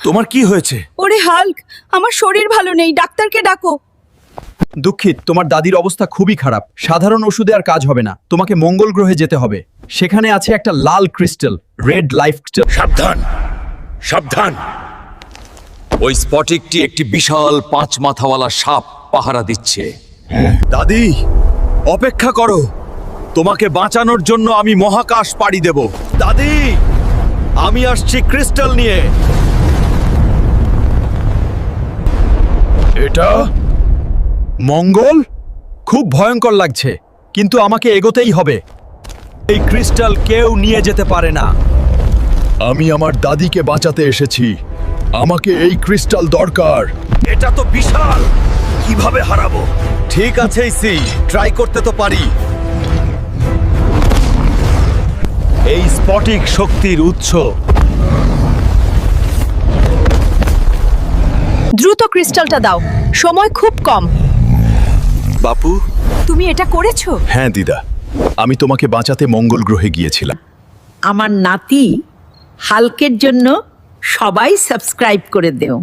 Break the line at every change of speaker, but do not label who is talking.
তোমার কি হয়েছে?
ওরে হাল্ক, আমার শরীর ভালো নেই, ডাক্তারকে ডাকো।
দুঃখিত, তোমার দাদির অবস্থা খুবই খারাপ। সাধারণ ওষুধে আর কাজ হবে না, তোমাকে মঙ্গল গ্রহে যেতে হবে। সেখানে আছে একটা লাল ক্রিস্টাল, রেড লাইফ ক্রিস্টাল।
সাবধান, সাবধান। ওই স্ফটিকটি একটি বিশাল 5 মাথাওয়ালা সাপ পাহারা দিচ্ছে।
দাদি, অপেক্ষা করো। তোমাকে বাঁচানোর জন্য আমি মহাকাশ পাড়ি দেব। দাদি, আমি আসছি ক্রিস্টাল নিয়ে। এটা মঙ্গল? খুব ভয়ঙ্কর লাগছে, কিন্তু আমাকে এগোতেই হবে। এই ক্রিস্টাল কেউ নিয়ে যেতে পারে না। আমি আমার দাদিকে বাঁচাতে এসেছি। আমাকে এই ক্রিস্টাল দরকার। এটা তো বিশাল, কিভাবে হারাবো? ঠিক আছে সি, ট্রাই করতে তো পারি। এই স্ফটিক শক্তির উৎস।
দ্রুত ক্রিস্টালটা দাও, সময় খুব কম।
বাপু।
তুমি এটা করেছো?
হ্যাঁ দিদা, আমি তোমাকে বাঁচাতে মঙ্গল গ্রহে গিয়েছিলাম।
আমার নাতি হাল্কের জন্য সবাই সাবস্ক্রাইব করে দেও।